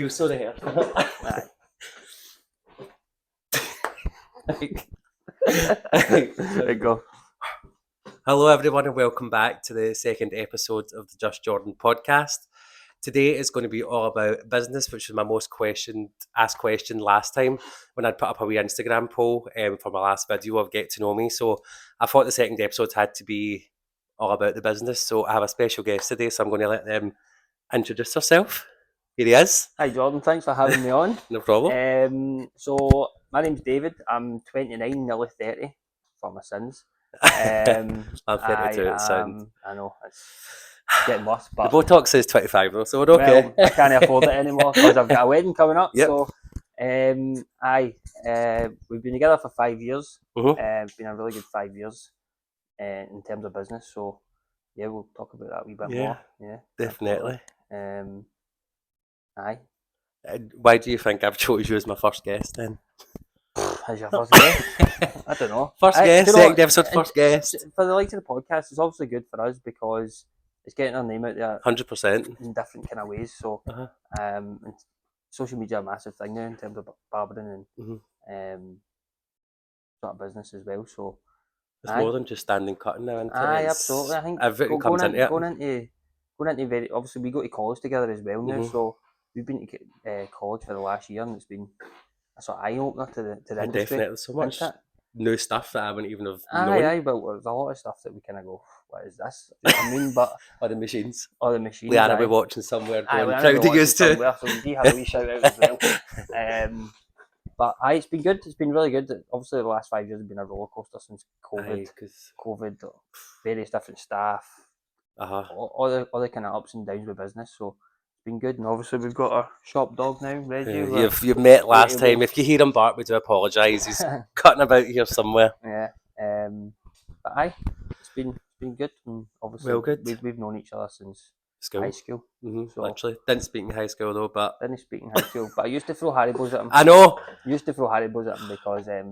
Feel so there. There you go. Hello, everyone, and welcome back to the second episode of the Just Jordan podcast. Today is going to be all about business, which was my most asked question last time when I'd put up a wee Instagram poll for my last video of Get to Know Me. So I thought the second episode had to be all about the business. So I have a special guest today, so I'm going to let them introduce herself. Here he is. Hi Jordan, thanks for having me on. No problem. So my name's David. I'm 29, nearly 30 for my sins. I'm 32 at sound. I know it's getting worse, The but Botox is 25 though, so we're okay. well, I can't afford it anymore because I've got a wedding coming up. Yep. So, we've been together for 5 years. Mhm. It's been a really good 5 years in terms of business. So, yeah, we'll talk about that a wee bit more. Yeah, Definitely. Aye. Why do you think I've chose you as my first guest then? As your first guest? I don't know. First guest, second episode, first guest. For the likes of the podcast, it's obviously good for us because it's getting our name out there 100%. in different kind of ways. So, and social media are a massive thing now in terms of barbering and sort of business as well. So, It's more than just standing cutting now, isn't it? Absolutely. I think everything comes into it. Going into very obviously we go to college together as well now. So we've been to college for the last year, and it's been a sort of eye opener to the industry. Definitely, so much new stuff that I wouldn't even have known. But there's a lot of stuff that we kind of go, what is this? You know what I mean? But or the machines. Leanna will be watching somewhere. Proud to use too. So we have a wee shout out as well. But it's been good. It's been really good. Obviously, the last 5 years have been a roller coaster since COVID. COVID, various different staff, all the kind of ups and downs with business. So it's been good. And obviously, we've got our shop dog now, Reggie. You've met last time. If you hear him bark, we do apologise. He's cutting about here somewhere. Yeah. But it's been good. And obviously, good. We've known each other since high school. So literally, didn't speak in high school though, but I used to throw Haribos at him. I know. Used to throw Haribos at him because I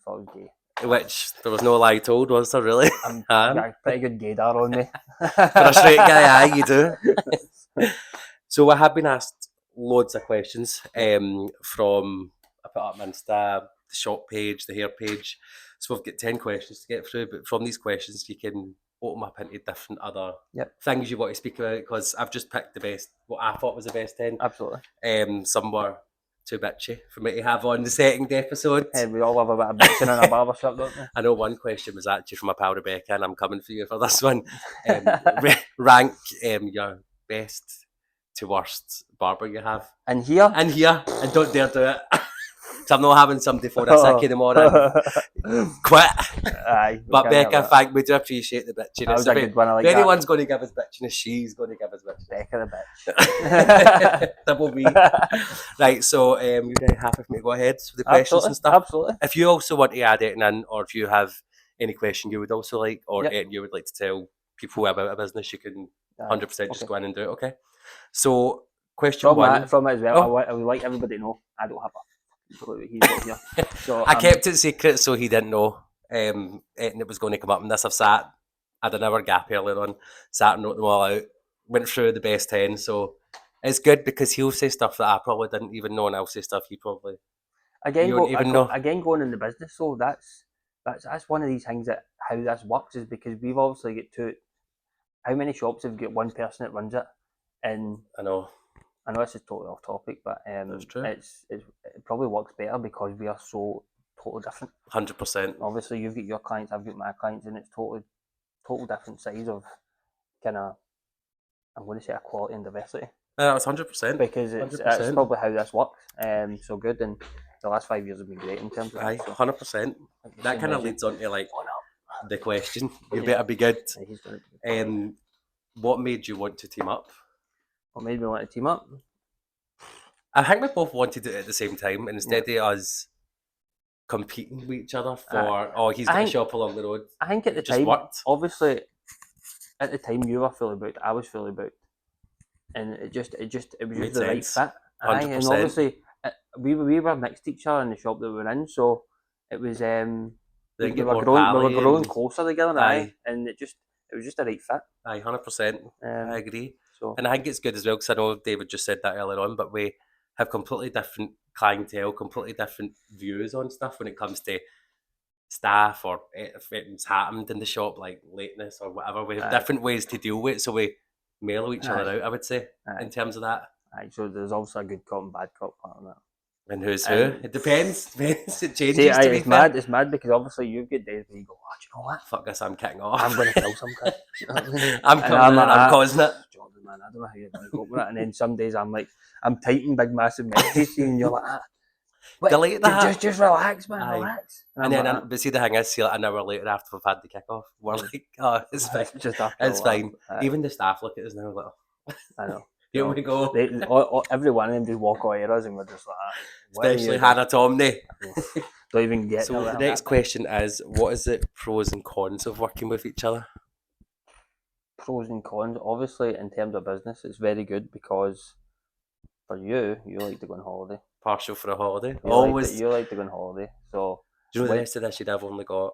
thought it was gay. Which there was no lie told, was there really? I got a pretty good gaydar on me. For a straight guy, you do. So I have been asked loads of questions from, I put up my Insta, the shop page, the hair page. So we've got 10 questions to get through, but from these questions you can open up into different other things you want to speak about, because I've just picked the best, what I thought was the best 10. Absolutely. Some were too bitchy for me to have on the second episode. And we all have a bit of bitching in our barbershop, don't we? I know one question was actually from my pal Rebecca, and I'm coming for you for this one. Rank your best to worst barber you have. In here? And don't dare do it. So I'm not having somebody for a sick in the morning. Quit. Aye. But Becca, we do appreciate the bitchiness. That was a good one. I like if anyone's going to give us bitchiness, she's going to give us bitchiness. Becca the bitch. Double B. Right, so you're very happy for me to go ahead with the questions and stuff. Absolutely. If you also want to add anything in, or if you have any question you would also like, or anything you would like to tell people about a business, you can 100% just go in and do it, okay? So, question one. From it as well, I would like everybody to know I don't have here. So, I kept it secret so he didn't know it was going to come up. And this I had an hour gap earlier on, sat and wrote them all out, went through the best 10. So it's good because he'll say stuff that I probably didn't even know, and I'll say stuff you probably know. Again, going in the business, so that's one of these things that how this works is because we've obviously got how many shops have got one person that runs it, and I know this is totally off topic, but that's true. It probably works better because we are so totally different. 100%. Obviously, you've got your clients, I've got my clients, and it's total different sides of kind of, I'm going to say, equality and diversity. That's 100%. Because it's probably how this works. So good, and the last 5 years have been great in terms of that. 100%. That kind of leads on to like the question. You better be good. What made you want to team up? What made me want to team up? I think we both wanted it at the same time, and instead of us competing with each other for, he's got a shop along the road. I think at the time, obviously, at the time you were fully booked, I was fully booked, and it was just the right fit. 100%. And obviously, we were next to each other in the shop that we were in, so it was we were growing closer together, and it was just a right fit. 100%. I agree. And I think it's good as well, because I know David just said that earlier on, but we have completely different clientele, completely different views on stuff when it comes to staff or if it's happened in the shop, like lateness or whatever. We have different ways to deal with it, so we mellow each other out, I would say, in terms of that. So there's also a good cop and bad cop part of that. And who's who? It depends. It changes. See, it's mad. It's mad because obviously you get days where you go, "Oh, do you know what? Fuck this! I'm kicking off. I'm going to kill some guy. I'm coming in. I'm causing it. Jordan, man, I don't know how you're going to cope with it." And then some days I'm like, I'm typing big massive messages to you, and you're like, delete that. Just relax, man. Relax. And then, but see, the thing is, see, like an hour later after we've had the kick-off, we're like, oh, it's fine. It's fine. Even the staff look at us now like, oh. I know. Here we go. Every one of them just walk away at us and we're just like, especially Hannah Tomney. Don't even get so the next question is, what is the pros and cons of working with each other? Pros and cons, obviously in terms of business, it's very good because for you like to go on holiday. Partial for a holiday. You like to go on holiday. So do you know the rest of this year I've only got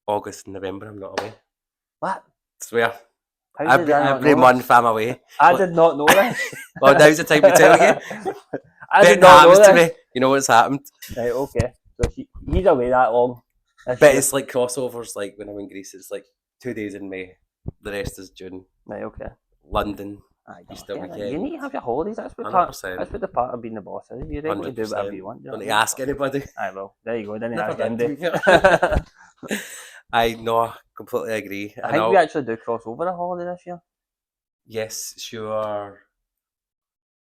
August and November, I'm not away. What? I swear. Every month I'm away. I did not know this. Well, now's the time to tell you. I did not know this. To me. You know what's happened. Right, okay. So he's away that long. But it's like crossovers, like when I'm in Greece, it's like 2 days in May. The rest is June. Right, okay. London. You need to have your holidays. That's what the part of being the boss is. You're able to do whatever you want. Don't need to ask anybody. I will. There you go. Didn't ask anybody. I know, completely agree. I think we actually do cross over a holiday this year. Yes, sure.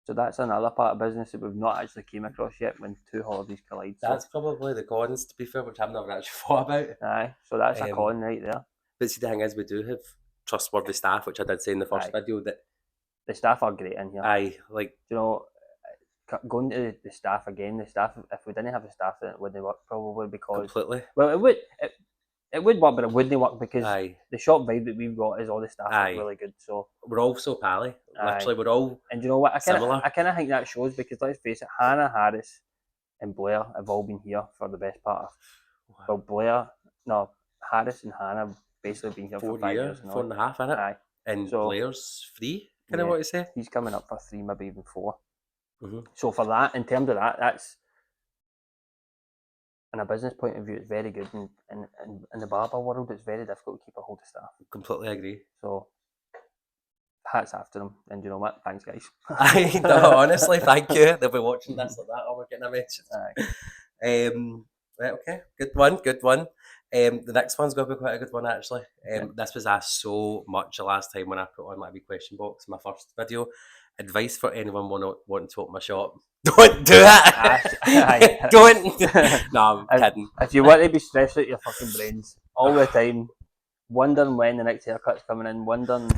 So that's another part of business that we've not actually came across yet when two holidays collide. That's probably the cons, to be fair, which I've never actually thought about. Aye, so that's a con right there. But see, the thing is, we do have trustworthy staff, which I did say in the first video that the staff are great in here. Aye, like you know, going to the staff again. The staff, if we didn't have the staff, then it wouldn't work probably because completely. Well, it would work, but it wouldn't work because the shop vibe that we've got is all the staff are really good. So we're all so pally. Literally, we're all and you know what? similar. I kind of think that shows because let's face it, Hannah, Harris, and Blair have all been here for the best part of. Well, Harris and Hannah have basically been here for 5 years. 4.5, innit? Aye. And so, Blair's 3. Kind of what you say? He's coming up for 3, maybe even 4. Mm-hmm. So for that, in terms of that, that's in a business point of view, it's very good. And in the barber world, it's very difficult to keep a hold of staff. Completely agree. So hats after them. And you know what? Thanks, guys. Honestly, thank you. They'll be watching this like that. We're getting a message. Right, okay. Good one. The next one's going to be quite a good one, actually. This was asked so much the last time when I put on my wee question box in my first video. Advice for anyone wanting to open my shop. Don't do it! Don't! No, I'm kidding. If you want to be stressed out your fucking brains all the time, wondering when the next haircut's coming in, wondering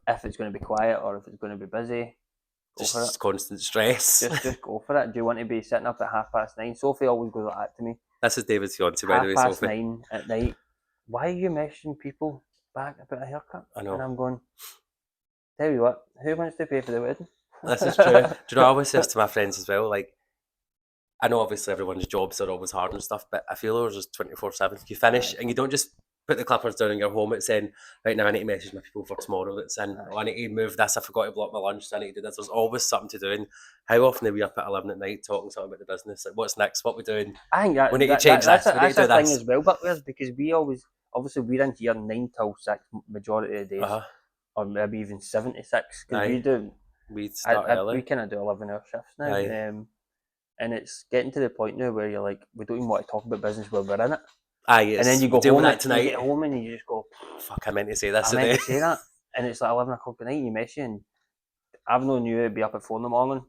if it's going to be quiet or if it's going to be busy, just constant stress. Just go for it. Do you want to be sitting up at 9:30? Sophie always goes like that to me. This is David's fiance, by the way, Sophie. 9:30 at night. Why are you messaging people back about a haircut? I know. And I'm going, tell you what, who wants to pay for the wedding? This is true. Do you know, I always say to my friends as well, like, I know obviously everyone's jobs are always hard and stuff, but I feel ours is 24/7. You finish and you don't just put the clippers down in your home. It's saying, right now I need to message my people for tomorrow that's in. Oh, I need to move this. I forgot to block my lunch, so I need to do this. There's always something to do. And how often are we up at 11 at night talking something about the business? Like, what's next? What we're doing? I think we need to change this. We need to do that's this. Thing as well, but because we always, obviously we're in here 9 till 6 majority of the days, or maybe even 7 to 6, because we start early. We kind of do 11-hour shifts now. And it's getting to the point now where you're like, we don't even want to talk about business while we're in it. And then you go home tonight. You get home and you just go, fuck, I meant to say this today. I meant to say that. And it's like 11 o'clock at night and you message and I've known you to be up at 4 in the morning.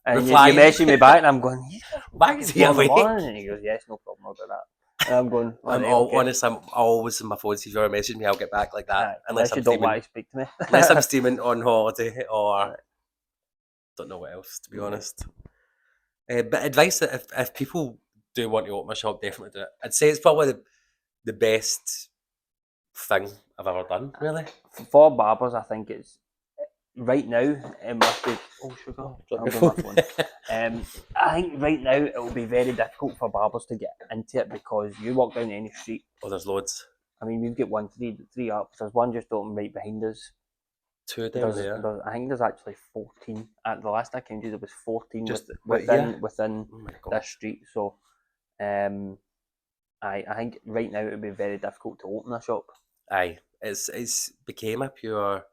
And you message me back and I'm going, why is he awake? And he goes, yes, no problem about that. And I'm going, honest, I'm always on my phone. So if you ever message me, I'll get back like that. Unless you don't want to speak to me. Unless I'm steaming on holiday or don't know what else, to be honest. But advice that if people do want to open a shop, definitely do it. I'd say it's probably the best thing I've ever done, really. For barbers, I think it's right now it must be. Oh, sugar! I'll do my phone. I think right now it will be very difficult for barbers to get into it because you walk down any street. Oh, there's loads. I mean, we've got 3 up. There's one just open right behind us. 2 down there. I think there's actually 14. At the last I counted, there was 14 Just within oh my God. this street. So, I think right now it would be very difficult to open a shop. Aye, it's became a pure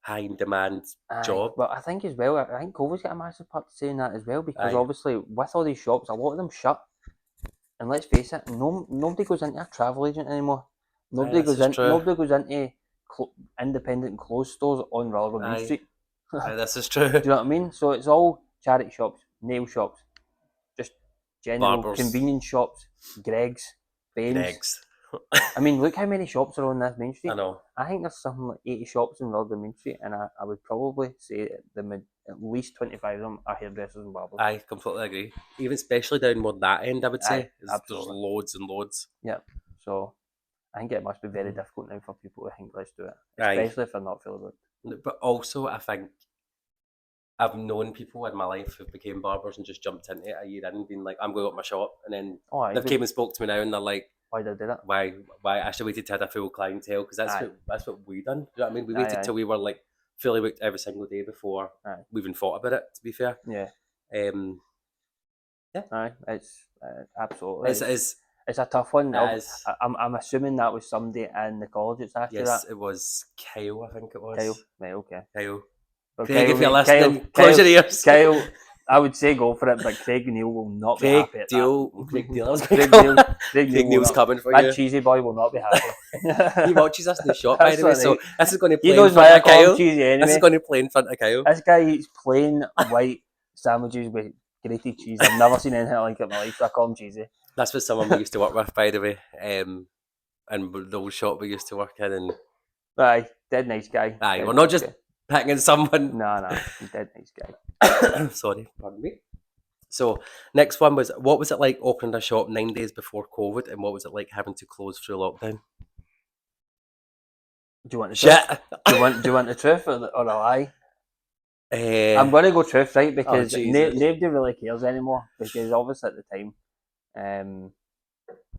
high in demand job. Well, I think as well, I think COVID's got a massive part to say in that as well, because Aye. obviously with all these shops, a lot of them shut. And let's face it, nobody goes into a travel agent anymore. Nobody goes into independent clothes stores on Rutherford Main Street. Aye, this is true. Do you know what I mean? So it's all charity shops, nail shops, just general Barbers. convenience shops, Greg's, Baines. I mean, look how many shops are on this Main Street. I know. I think there's something like 80 shops in Rutherford Main Street, and I would probably say at least 25 of them are hairdressers and barbers. I completely agree. Even especially down more that end, I would say. There's Absolutely. loads and loads. Yeah. So I think it must be very difficult now for people to think, let's do it. Especially if they're not feeling good. But also, I think I've known people in my life who became barbers and just jumped into it a year in and been like, I'm going to open my shop. And then they came and spoke to me now and they're like, why did I do that? Why I should waited to have a full clientele, because that's what we done. Do you know what I mean? We waited till we were like fully booked every single day before we even thought about it, to be fair. Yeah. Yeah. It's absolutely. It's a tough one. I'm assuming that was somebody in the college that's after that. Yes, it was Kyle, I think it was. Kyle, right, okay. Craig, Kyle, if you're listening, close your ears. Kyle, I would say go for it, but Craig Neal will not be happy at that. Craig Neal's coming for you. That cheesy boy will not be happy. He watches us in the shop, by the way, so this is going to play in front of Kyle. Anyway. This is going to play in front of Kyle. This guy eats plain white sandwiches with grated cheese. I've never seen anything like it in my life, so I call him cheesy. That's what someone we used to work with, by the way, and the old shop we used to work in. And aye, dead nice guy. Aye, we're not just picking someone. No, dead nice guy. Sorry, pardon me. So next one was, what was it like opening a shop 9 days before COVID, and what was it like having to close through lockdown? Do you want the truth? Do you want the truth or a lie? I'm going to go truth, right? Because nobody really cares anymore. Because obviously at the time,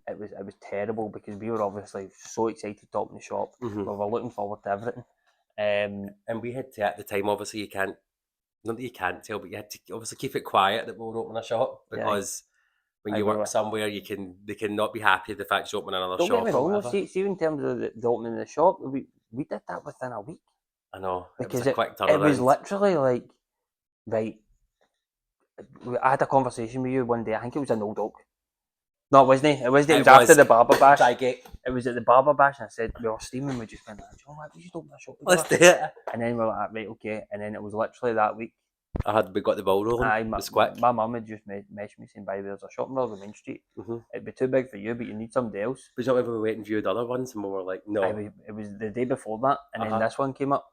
it was terrible, because we were obviously so excited to open the shop. Mm-hmm. We were looking forward to everything. And we had to, at the time, obviously you can't tell, but you had to obviously keep it quiet that we were opening a shop, because when you work somewhere, they can not be happy the fact you open another shop. Don't get me wrong, see in terms of the opening of the shop, we did that within a week. I know, because it was a quick turnaround. It was literally like, right, I had a conversation with you one day, I think it was in Old Oak. No, it wasn't. It was after the Barber Bash. It was at the Barber Bash, and I said, we were steaming, we just went, we should open a shop. Let's do it. And then we were like, right, okay. And then it was literally that week. We got the ball rolling. It was quick. My mum had just messaged me saying, by the way, there's a shop in the Main Street. Mm-hmm. It'd be too big for you, but you need somebody else. But you know, we were waiting for you the other ones, and we were like, no. It was the day before that, and then this one came up.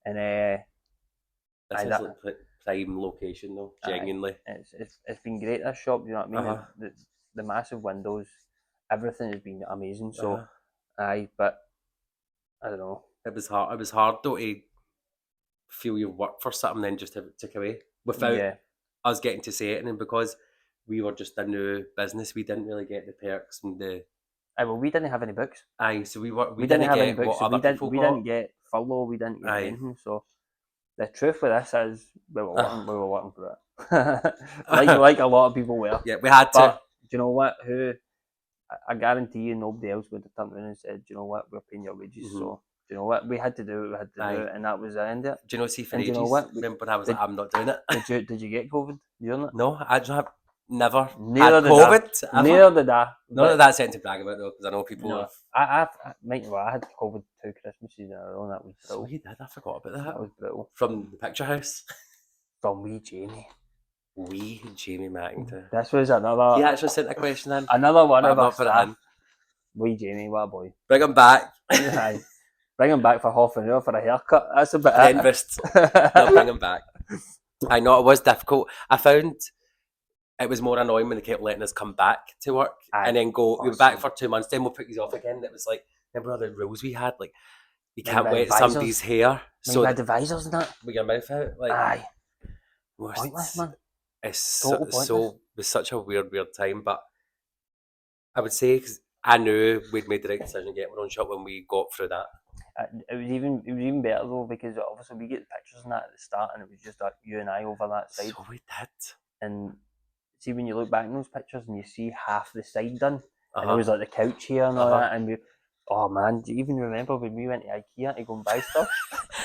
And this is like prime location though, genuinely. It's been great, this shop, you know what I mean? The massive windows, everything has been amazing. So but I don't know. It was hard though to feel you work for something then just have it took away without us getting to say it, and because we were just a new business, we didn't really get the perks and the well, we didn't have any books. So we didn't have any books. We didn't get furlough, we didn't get anything. So the truth with this is we were working for it. like a lot of people were. Yeah, we had to. But do you know what? I guarantee you nobody else would have turned around and said, do you know what, we're paying your wages. Mm-hmm. So do you know what? We had to do it, and that was the end of it. Do you know, see, for ages, you know what? Remember I was like, I'm not doing it. Did you get COVID? You done it? No, I just have never had COVID. Neither did I. Not that that's something to brag about though, because I know people have. I had COVID 2 Christmases in a row, and that was brutal. So you did? I forgot about that. That was brutal. From the picture house? From wee Jamie. Wee Jamie Mackington. This was another. He actually sent a question in. Another one of us. Wee Jamie, what a boy. Bring him back. Bring him back for half an hour for a haircut. That's a bit. Dentist. No, bring him back. I know it was difficult. I found it was more annoying when they kept letting us come back to work and then go. We were back for 2 months. Then we'll put you off again. It was like, remember all the rules we had? Like you can't wet somebody's hair. So you had the visors and that. With your mouth out. Like, aye. Pointless, man. It was such a weird time, but I would say, because I knew we'd made the right decision to get our own shop when we got through that. It was even better though, because obviously we get the pictures and that at the start, and it was just like you and I over that side. So we did. And see, when you look back in those pictures and you see half the side done, and it was like the couch here and all that, and we, oh man, do you even remember when we went to IKEA to go and buy stuff?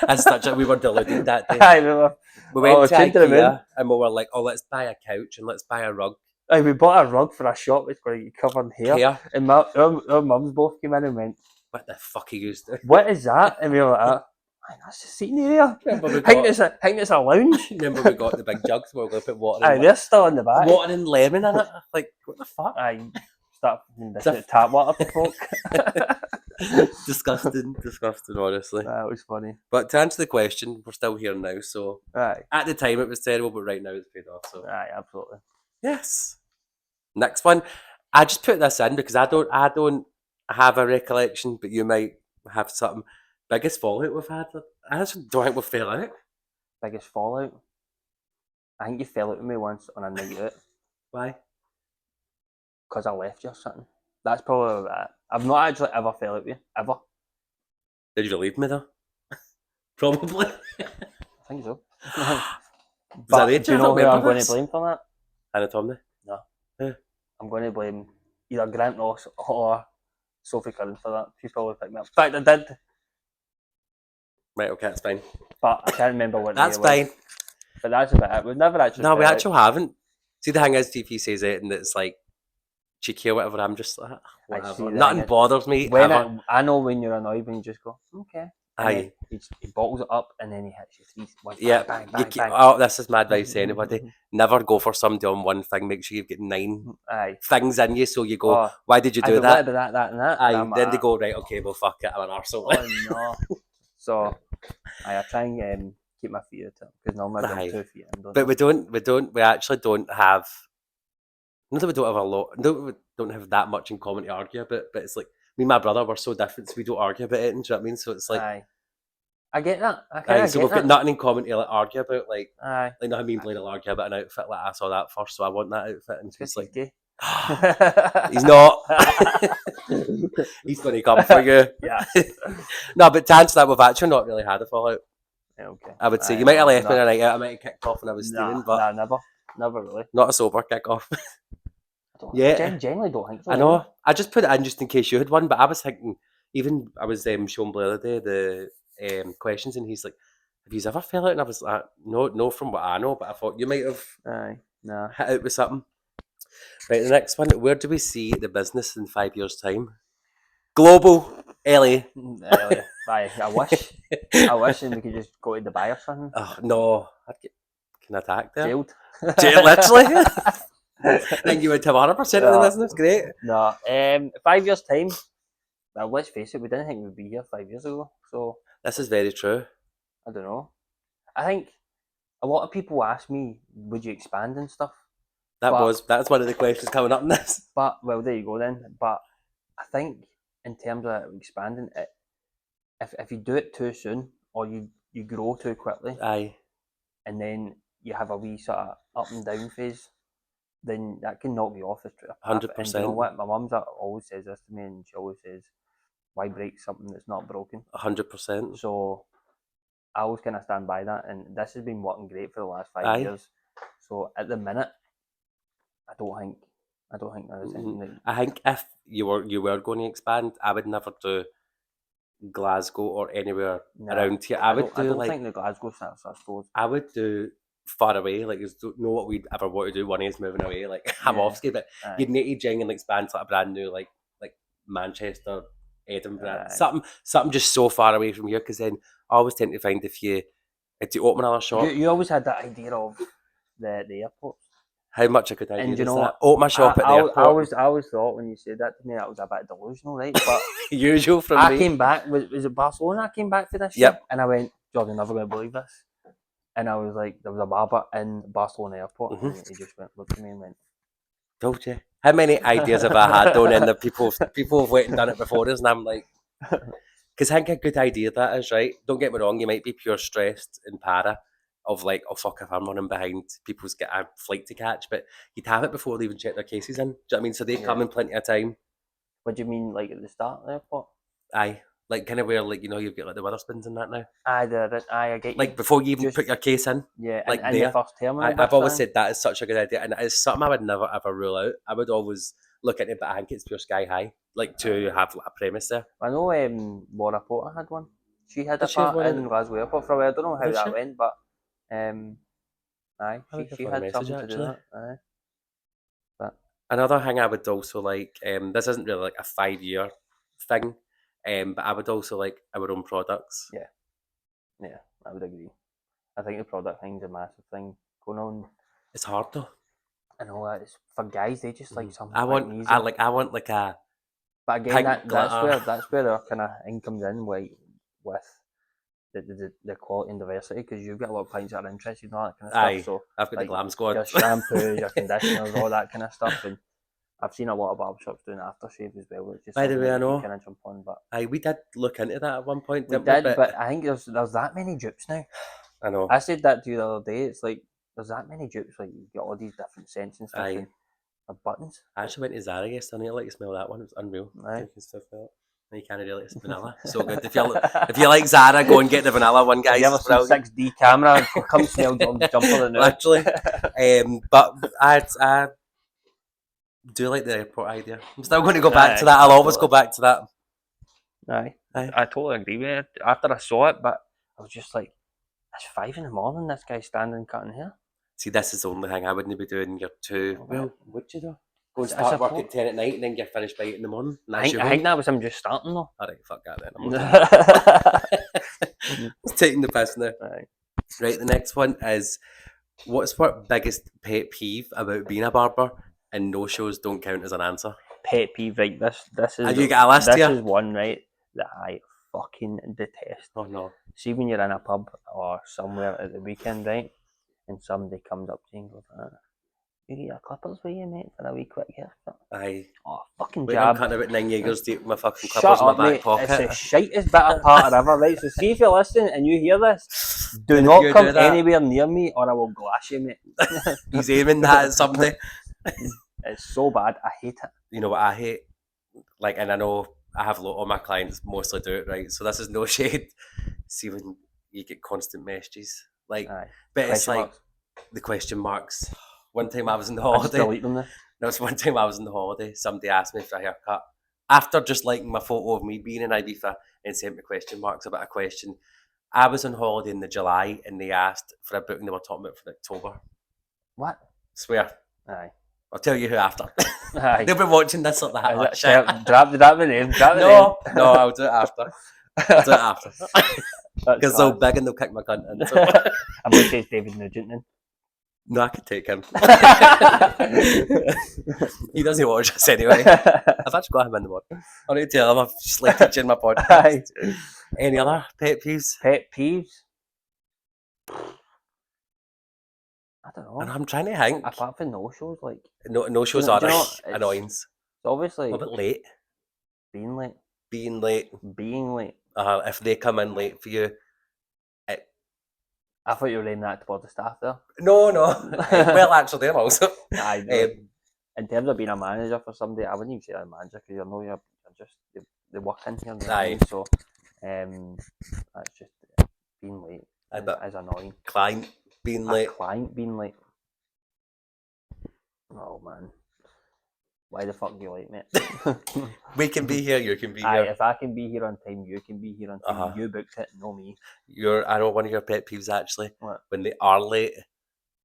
As such, we were deluded that day. We went to IKEA and we were like, oh, let's buy a couch and let's buy a rug. We bought a rug for a shop that's going to get covered in hair. And our mums both came in and went, what the fuck are you doing? What is that? And we were like, that's the seating area. I think it's a lounge. Remember we got the big jugs where we were going to put water in. They're still in the back. Water and lemon in it. Like, what the fuck? Start tap water for folk. Disgusting, honestly. That was funny. But to answer the question, we're still here now, so at the time it was terrible, but right now it's paid off. So absolutely. Yes. Next one. I just put this in because I don't have a recollection, but you might have something. Biggest fallout we've had? I don't think we fell out. Biggest fallout? I think you fell out with me once on a night out. Why? Because I left you or something. That's probably that. I've not actually ever fell out with you. Ever. Did you leave me though? Probably. I think so. But do you know who I'm going to blame for that? Anna Tomney? No. I'm going to blame either Grant Ross or Sophie Curran for that. She's probably picked me up. In fact, I did. Right, okay, that's fine. But I can't remember what that's fine. But that's about it. We've never actually. No, we actually haven't. See, the thing is, if he says it and it's like cheeky or whatever, I'm just like, whatever. Nothing bothers me. I know when you're annoyed when you just go, okay. Aye. He bottles it up and then he hits you three. Bang, bang. Oh, this is my advice to anybody. Never go for somebody on one thing. Make sure you've got 9 things in you, so you go, why did you do that? That and that. Aye. Then they go, right, okay, well, fuck it, I'm an arsehole. Oh, no. So, I try and keep my feet out because normally I have 2 feet in. But we actually don't have, not that we don't have a lot, no, we don't have that much in common to argue about, but it's like, me and my brother were so different, so we don't argue about it, do you know what I mean? So it's like, I get that. So we've got nothing in common to like argue about, like not me and Blaine will argue about an outfit, like I saw that first, so I want that outfit, and he's like, gay. He's not. He's going to come for you. Yeah. No, but to answer that, we've actually not really had a fallout. Okay. I would say you might have left me a night out, I might have kicked off when I was stealing, but never really. Not a sober kick off. I generally don't think so. I know. I just put it in just in case you had one, but I was thinking, even I was showing Blair the other day the questions, and he's like, "Have you ever fell out?" And I was like, "No, from what I know," but I thought you might have hit out with something. Right, the next one. Where do we see the business in 5 years' time? Global, LA. I wish, and we could just go to Dubai or something. Oh no, I'd get attacked there. Jailed, literally. I think you would have 100% of the business. Great. No, 5 years' time. Well, let's face it, we didn't think we'd be here 5 years ago. So this is very true. I don't know. I think a lot of people ask me, "Would you expand and stuff?" That's one of the questions coming up in this. But well, there you go then. But I think in terms of expanding it, if you do it too soon or you grow too quickly, and then you have a wee sort of up and down phase, then that can knock you off the trip. 100%. You know what? My mum's always says this to me, and she always says, "Why break something that's not broken?" 100%. So I always kind of stand by that, and this has been working great for the last 5 years. So at the minute, I don't think there is anything. I think if you were going to expand, I would never do Glasgow or anywhere around here. I don't think the Glasgow stores. I would do far away. Like, there's know what we'd ever want to do. One is moving away. Like, I'm off ski, but you'd need to genuinely expand to like a brand new like Manchester, Edinburgh, something just so far away from here. Because then I always tend to find if you open another shop, you always had that idea of the airport. How much a good idea is that? Open my shop at the airport. I always thought when you said that to me, that was a bit delusional, right? But usual from me. I came back. Was it Barcelona? I came back for this year, and I went, "Jordan, never going to believe this." And I was like, there was a barber in Barcelona airport, and he just looked at me and went, "Told you." How many ideas have I had done? And the people have went and done it before us, and I'm like, because I think a good idea that is, right? Don't get me wrong, you might be pure stressed and para of like, oh fuck, if I'm running behind, people's get a flight to catch, but you'd have it before they even check their cases in. Do you know what I mean? So they come in plenty of time. What do you mean, like at the start of the airport? Aye. Like kind of where like you've got like the Witherspoons and that now. I get you. Like before you even Just- put your case in. Yeah, like in the first terminal. I've always said that is such a good idea, and it's something I would never ever rule out. I would always look at it, but I think it's pure sky high, like to have like, a premise there. I know Laura Potter had one. She had a Did she have part one in Glasgow Airport for a while. I don't know how Did that she? went, but aye, I would give she her a had message, something to do actually. that. Aye. But Another thing I would also like, this isn't really like a 5 year thing, but I would also like our own products. yeah, I would agree. I think the product thing's a massive thing going on. It's hard though. I know it's for guys. They just like something. I want like a. But again, pink that's where our kind of thing comes in with the quality and diversity, because you've got a lot of clients that are interested in all that kind of stuff. Aye, So I've got like, the glam squad. your shampoos, your conditioners, all that kind of stuff. And I've seen a lot of barbershops doing aftershave as well, which is By the way, I know. kind of jump on. But Aye, we did look into that at one point. we Didn't did, but I think there's that many dupes now. I know. I said that to you the other day. It's like there's that many dupes. Like you get all these different scents and stuff. Aye. And buttons. I actually went to Zara yesterday. I like to smell that one. It was unreal. Aye. Stuff out. You can't really it's vanilla. So good. If you like Zara, go and get the vanilla one, guys. You ever seen 6D camera? Come smell jumper now. Literally. But I do like the airport idea. I'm still going to go back to that. I'll always go back to that. Aye. I totally agree with you. After I saw it, but I was just like, it's 5 a.m. This guy's standing cutting hair. See, this is the only thing I wouldn't be doing. You're too. Well, would you though? Go and I start work suppose- at 10 at night and then get finished by 8 in the morning. I think that was him just starting though. Alright, fuck that then. I'm not doing that. Taking the piss now. Aye. Right, the next one is what's your biggest pet peeve about being a barber, and no shows don't count as an answer? Pet peeve, right? This is. Have you got a list This here? is one, right, that I fucking detest. Oh no. See, when you're in a pub or somewhere at the weekend, right, and somebody comes up to you and goes, "You get your clippers with you, mate, for a wee quick haircut." Aye. Oh, fucking Wait, I'm jab. cutting about 9 Jaegers deep with my fucking Shut clippers in my up, back mate. pocket. It's the shitest bit of part ever, right? So see if you're listening and you hear this, do And if not you come do that- anywhere near me or I will glass you, mate. He's aiming that at somebody. It's so bad. I hate it. You know what I hate? Like, and I know I have a lot of my clients mostly do it, right? So this is no shade. See when you get constant messages. Like, Aye. but it's Question like marks. the question marks. One time I was on the I just holiday. delete them now. No, it's one time I was on the holiday. Somebody asked me for a haircut after just liking my photo of me being in Ibiza and sent me question marks about a question. I was on holiday in the July and they asked for a booking. They were talking about for October. What? Swear. Aye. I'll tell you who after. Aye. They'll be watching this or that. Or shit. Drop the name. Drop the No, I'll do it after. I'll do it after. name. Because they'll beg and they'll kick my cunt in. So. I'm going to say it's David Nugent then. No, I could take him. He doesn't watch us anyway. I've actually got him in the morning. I need to tell him I've just like teaching my podcast. Aye. Any other pet peeves? Pet peeves? I don't know. And I'm trying to think. Apart from no shows, like, No shows Do you are know what? annoyance. it's obviously What about late? being late. Being late. If they come in late for you. I thought you were aiming that towards the staff there. No. Well, actually, them also. Aye, in terms of being a manager for somebody, I wouldn't even say I'm a manager because you're just they work in here. You know what I mean? So, that's just being late is annoying. Client being late. A client being late. Oh man, why the fuck you late, mate? We can be here, you can be Aye, here. if I can be here on time, you can be here on time. You booked it, no me. I know one of your pet peeves actually. What? When they are late,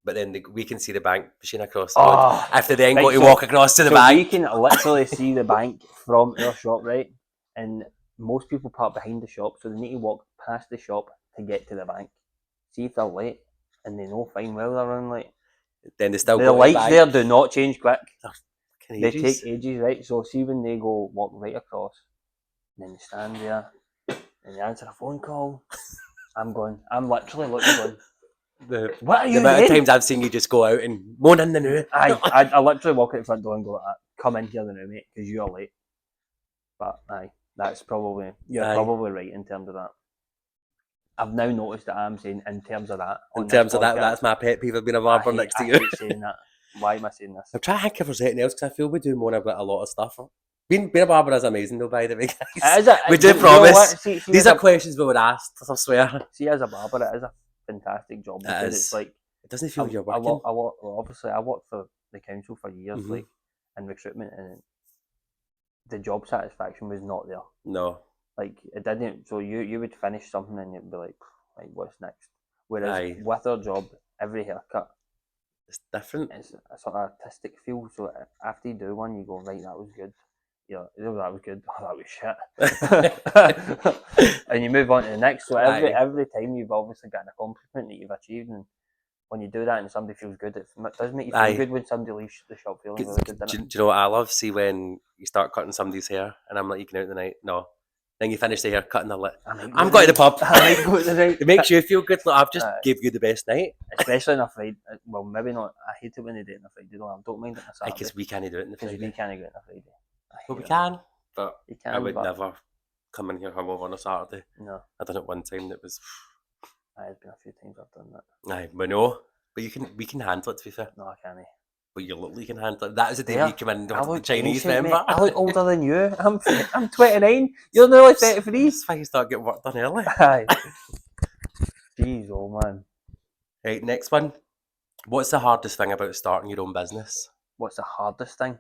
but then we can see the bank machine across the road. If they then right, go to so- walk across to the So bank. we can literally see the bank from our shop, right? And most people park behind the shop, so they need to walk past the shop to get to the bank. See if they're late, and they know fine well they're running late. Then they still The go to lights the bank. there do not change quick. Fucking They ages. take ages, right? So see when they go walk right across, and then they stand there, and they answer a phone call. I'm literally looking going, what are The you amount of doing? times I've seen you just go out and moan in the new. I literally walk out the front door and go like that. Come in here now, mate, because you are late. But that's probably you're probably right in terms of that. I've now noticed that I'm saying in terms of that. In terms of that, that's my pet peeve of being a barber next to I you. hate saying that. Why am I saying this? I'm trying to think if there's anything else because I feel we do moan about a lot of stuff. Being a barber is amazing, though, by the way, It guys. is We do you know promise. what? See, These are questions we were asked, I swear. See, as a barber, it is a fantastic job because it's like it doesn't feel you're working. well, obviously, I worked for the council for years, like in recruitment, and the job satisfaction was not there. No. Like it didn't. So you would finish something and you'd be like, what's next? Whereas with our job, every haircut, it's different. It's a sort of artistic feel. So after you do one, you go, right, that was good. Yeah, that was good. Oh, that was shit. And you move on to the next. So every time you've obviously got an accomplishment that you've achieved, and when you do that and somebody feels good, it does make you feel good when somebody leaves the shop feeling really good. Do you know what I love? See, when you start cutting somebody's hair, and I'm like, you can out the night. No. Then you finish the hair cut and they're like, I'm going to the pub. I might go to the night. It makes you feel good. Like, I've just gave you the best night. Especially on a Friday. Well, maybe not. I hate it when they do it on a Friday. No, I don't mind it on a Saturday. Because we can't do it on the Friday. Because we can't do it on a Friday. Well, we can, but I would never come in here hungover on a Saturday. No. I done it one time that was... It's been a few times I've done that. Aye, but no. But we can handle it, to be fair. No, I can't. But you look like you can handle it. That was the day you come in with the Chinese member. Mate. I look older than you. I'm 29. You're nearly 33. That's why you start getting work done early. Aye. Jeez, old man. Right, next one. What's the hardest thing about starting your own business? What's the hardest thing?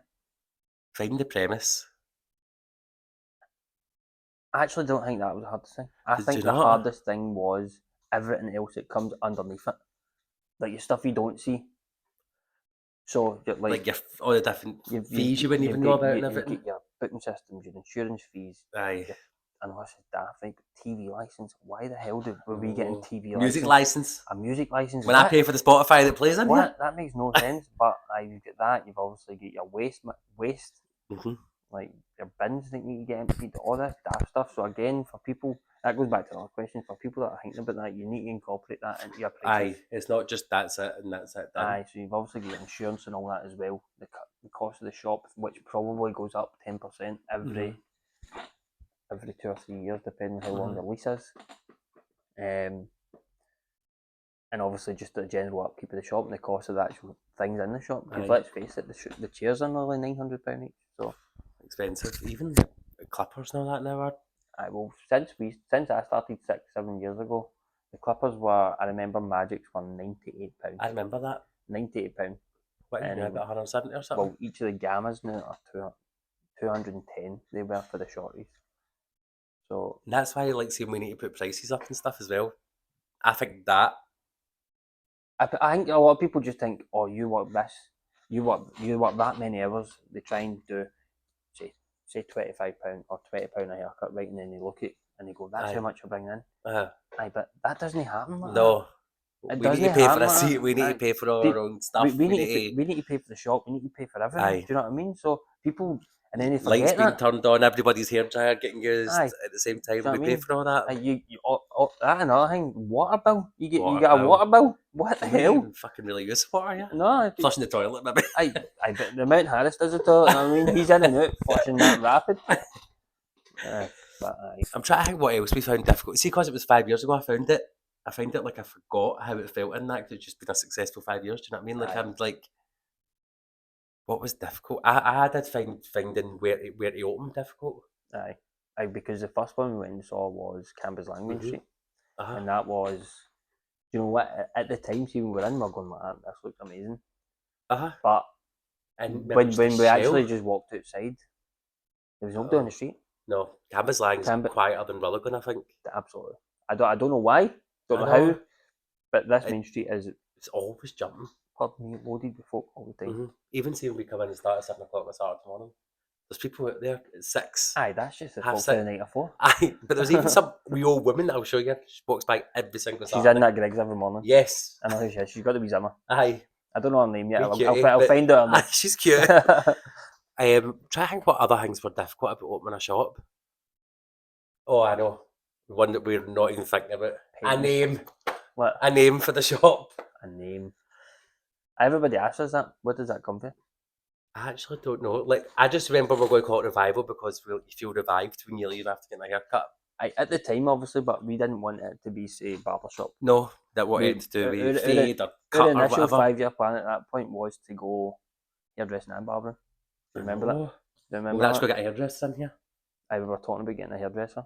Finding the premise. I actually don't think that was the hardest thing. I think the hardest thing was everything else that comes underneath it. Like your stuff you don't see. So like all the different fees you wouldn't even know about and everything. You get your booking systems, your insurance fees. Aye. And what's it daft? Like TV license. Why the hell were we getting TV music license? A music license. When I pay for the Spotify that plays in here. That makes no sense. But you've got that. You've obviously got your waste. Like your bins that need to get emptied. All that daft stuff. So again, for people, that goes back to another question. For people that are thinking about that, you need to incorporate that into your prices. Aye, it's not just that's it and that's it done. Aye, so you've obviously got insurance and all that as well. The cost of the shop, which probably goes up 10% every 2 or 3 years, depending on how long the lease is. And obviously just the general upkeep of the shop and the cost of the actual things in the shop. Because let's face it, the chairs are nearly £900 each. So expensive. Even clippers and all that now are. Aye, well, since I started 6-7 years ago, the clippers were, I remember Magic's were £98. I remember that. £98. What, you know, about 170 or something? Well, each of the gammas now are 210 they were for the shorties. So and that's why I like seeing we need to put prices up and stuff as well. I think that. I think a lot of people just think, oh, you work this, you work that many hours. They try and do, say £25 or £20 a haircut, right? And then they look at and they go, that's how much you're bringing in. Aye, but that doesn't happen. No. We need to pay for a seat. We need to pay for all our own stuff. We need to pay for the shop. We need to pay for everything. Do you know what I mean? So people, and then they forget lights being turned on, everybody's hair dryer getting used at the same time. We pay for all that. That another thing. Water bill. You got a water bill. What the hell? You fucking really use water, yeah? No. Flushing the toilet, maybe. But the amount Harris does the toilet. I mean, he's in and out flushing that rapid. I'm trying to think what else we found difficult. See, because it was 5 years ago, I found it like I forgot how it felt in that because it's just been a successful 5 years. Do you know what I mean? Like I'm like, what was difficult? I did find finding where to open difficult. Aye, because the first one we went and saw was Canberra's Langmain Street, and that was, you know what? At the time, see when we were in, we were going like that. This looked amazing. But when we actually just walked outside, there was nobody on the street. No, Canberra's Lang's quieter than Rutherglen, I think. Absolutely. I don't know why. Don't know how. But this main street it's always jumping. Loaded with folk all the time. Even see when we come in and start at 7 o'clock on Saturday morning. There's people out there at 6. Aye, that's just the folk the night before. Aye, but there's even some wee old woman that I'll show you. She walks by every single Saturday. She's in that Greg's every morning. Yes. I know who she is. She's got to be Zimmer. Aye. I don't know her name yet. I'll find her. She's cute. Try to think what other things were difficult about opening a shop. Oh, I know. One that we're not even thinking about. A name. What? A name for the shop. A name. Everybody asks us that. What does that come from? I actually don't know. Like, I just remember we're going to call it Revival because you feel revived when you leave after getting a haircut. At the time, obviously, but we didn't want it to be, say, barbershop. No, that what it had to do with fade or cut or whatever. The initial 5-year plan at that point was to go hairdressing and barbering. Remember that? remember We've actually that? got a hairdresser in here. We were talking about getting a hairdresser.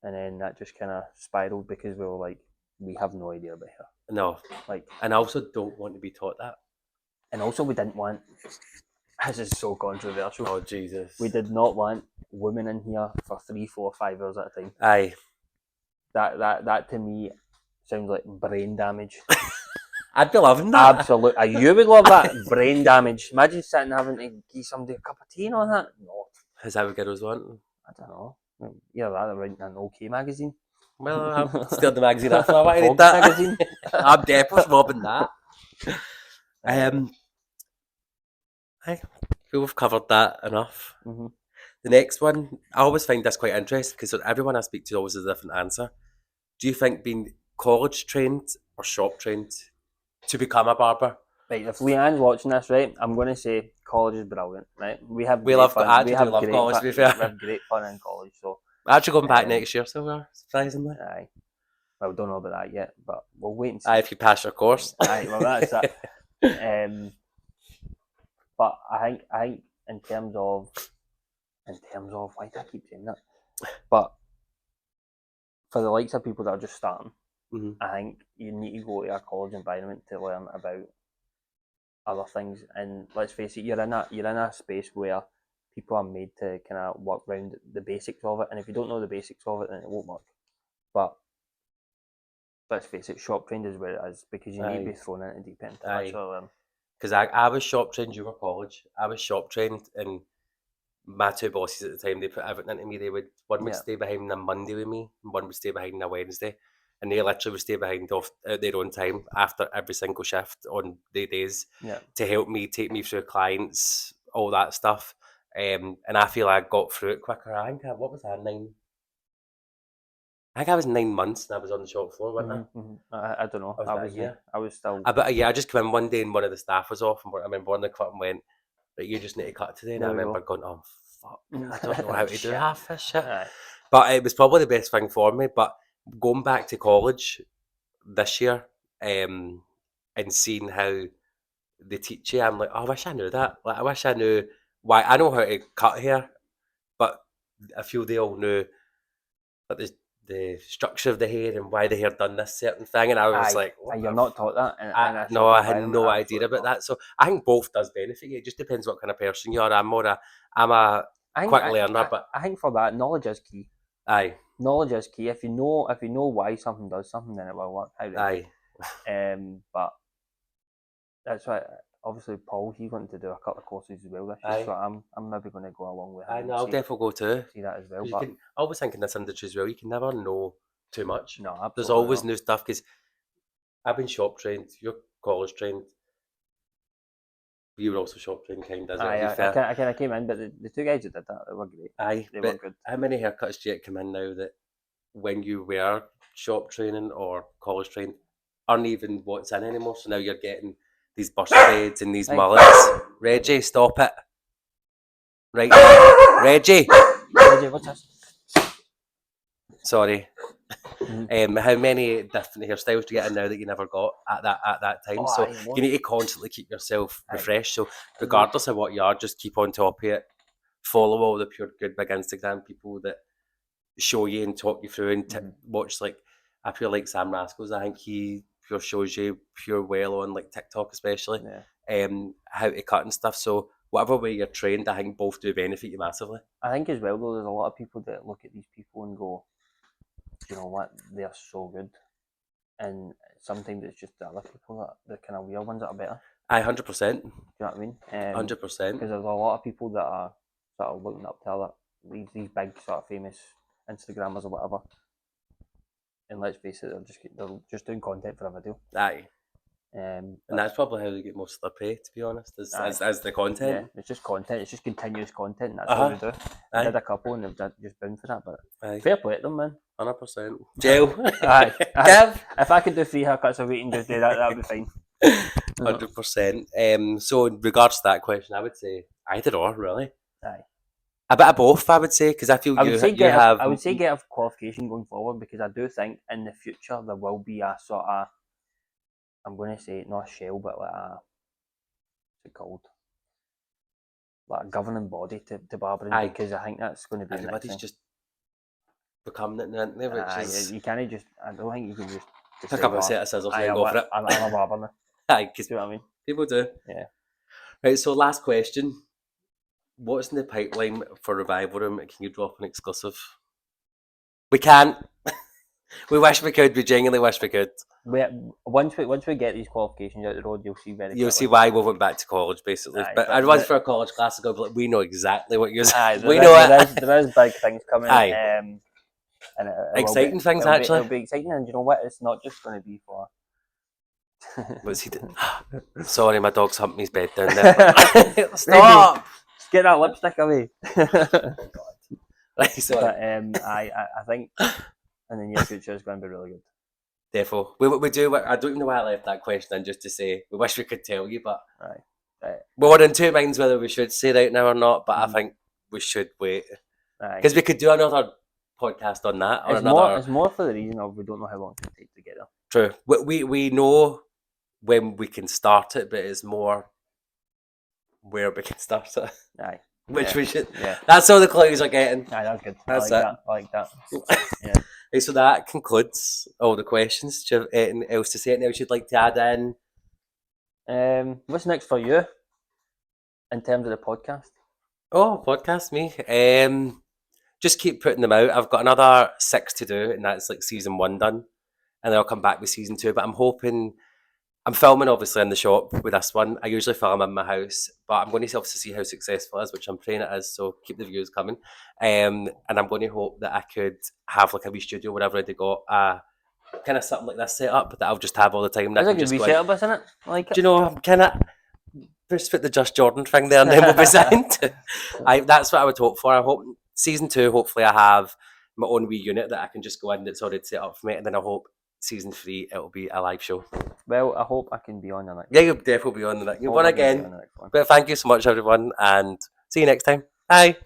And then that just kind of spiraled because we were like, we have no idea about hair. No. Like, and I also don't want to be taught that. And also we didn't want, this is so controversial. Oh, Jesus. We did not want women in here for 3, 4, 5 hours at a time. Aye. That to me sounds like brain damage. I'd be loving that. Absolutely. You would love that. Brain damage. Imagine sitting having to give somebody a cup of tea and all that. No. Is that what girls want? I don't know. Either that or writing an OK magazine. Well, I'm still in the magazine after I want to read that. Magazine. I'm definitely robbing that. I think we've covered that enough. Mm-hmm. The next one, I always find this quite interesting because everyone I speak to always has a different answer. Do you think being college trained or shop trained to become a barber? Right, if Leanne's watching this, right, I'm going to say college is brilliant, right? We love college, to be fair. We have great fun in college, so... We're actually going back next year, so we're surprisingly. Aye. Well, we don't know about that yet, but we'll wait and see. Aye, if you pass your course. Aye, well, that's it. But I think in terms of, why do I keep saying that? But for the likes of people that are just starting, I think you need to go to a college environment to learn about other things. And let's face it, you're in a space where people are made to kind of work around the basics of it. And if you don't know the basics of it, then it won't work. But let's face it, shop trained is where it is because you need to be thrown into deep end to actually learn. Because I was shop trained, you were college. I was shop trained, and my two bosses at the time, they put everything into me. One would stay behind on a Monday with me, and one would stay behind on a Wednesday. And they literally would stay behind at their own time after every single shift on the days to help me, take me through clients, all that stuff. And I feel I got through it quicker. I think, what was that, 9? I think I was 9 months and I was on the shop floor, wasn't I don't know. I was still... About a year. I just came in one day and one of the staff was off, and I remember one of the cut and went, "But you just need to cut today." And I remember going, "Oh, fuck, I don't know how to do half this shit." But it was probably the best thing for me. But going back to college this year and seeing how they teach you, I'm like, oh, I wish I knew that. Like, I wish I knew why. I know how to cut hair, but I feel they all knew that the structure of the hair and why the hair done this certain thing, and I was like, you're not taught that. I had no idea about that. So I think both does benefit you. It just depends what kind of person you are. I'm a quick learner, but I think for that, knowledge is key. Aye, knowledge is key. If you know why something does something, then it will work. Aye. But that's why. Obviously, Paul, he wanted to do a couple of courses as well this year, so I'm maybe going to go along with him. I know, I'll definitely go too. See that as well. But I always think in this industry as well, you can never know too much. No, absolutely. There's always new stuff because I've been shop trained, you're college trained. You were also shop trained, kind of. I came in, but the two guys that did that, they were great. They were good. How many haircuts do you come in now that when you were shop training or college trained aren't even what's in anymore? So now you're getting these burst fades and these mullets. Reggie, stop it. Right now. Reggie, what's this? Sorry. How many different hairstyles do you get in now that you never got at that time? So you need to constantly keep yourself refreshed. So regardless of what you are, just keep on top of it. Follow all the pure good big Instagram people that show you and talk you through and watch, like, I feel like Sam Rascals. I think he pure shows you pure well on like TikTok especially, how to cut and stuff. So whatever way you're trained, I think both do benefit you massively. I think as well though, there's a lot of people that look at these people and go, you know what, they're so good, and sometimes it's just the other people the kind of weird ones that are better. 100%. Do you know what I mean? 100%. Because there's a lot of people that are sort of looking up to these big sort of famous Instagrammers or whatever. And let's face it, they're just doing content for a video. Aye. And that's probably how they get most of their pay, to be honest, as the content. Yeah, it's just content. It's just continuous content. And that's all they do. I did a couple and they've just bound for that, but fair play to them, man. 100%. Jail. Aye. Kev, if I could do 3 haircuts a week and just do that, that'd be fine. 100%. So in regards to that question, I would say either or, really. Aye. A bit of both, I would say, because I feel I would say get a qualification going forward, because I do think in the future there will be a sort of, I'm going to say not a shell, but like what's it called? like a governing body to barbering, because I think that's going to be everybody's just becoming it, isn't they? Which is you can't just. I don't think you can just pick up a set of scissors and then go for it. I'm a barber now. Because Do you know what I mean? people do. Yeah. Right. So last question: what's in the pipeline for Revival Room? Can you drop an exclusive? We can't. We wish we could. We genuinely wish we could. Once we get these qualifications out the road, you'll see You'll see why we went back to college, basically. But I was for a college class ago, but we know exactly what you're saying. We know it. There is big things coming. And exciting things, actually. It'll be exciting, and you know what? It's not just going to be for. What's he doing? Sorry, my dog's humping his bed down there. Stop! Get that lipstick away. Right, sorry. But I think in the near future it's going to be really good. Therefore, we do. I don't even know why I left that question in, just to say we wish we could tell you, but we're in two minds whether we should say right now or not. But I think we should wait because we could do another podcast on that. It's more for the reason of we don't know how long it takes to get there. True. We know when we can start it, but it's more where we can start it. Aye. Which we should. Yeah. That's all the clues are getting. Aye, that's good. That's I like that. Yeah. Right, so that concludes all the questions. Do you have anything else to say? Anything else you'd like to add in? What's next for you in terms of the podcast? Oh, podcast, me. Just keep putting them out. I've got another 6 to do, and that's like season 1 done. And then I'll come back with season 2. But I'm filming obviously in the shop with this one. I usually film in my house, but I'm going to obviously see how successful it is, which I'm praying it is. So keep the views coming. And I'm going to hope that I could have like a wee studio wherever I'd got kind of something like this set up that I'll just have all the time. That's a good wee setup, isn't it? I like it. Do you know, I'm kind of just put the Just Jordan thing there and then we'll be signed. That's what I would hope for. I hope season 2, hopefully I have my own wee unit that I can just go in that's already set up for me, and then I hope season 3 it'll be a live show. Well, I hope I can be on the next. Yeah, you'll definitely be on the next. You'll won again. But thank you so much, everyone, and see you next time. Bye.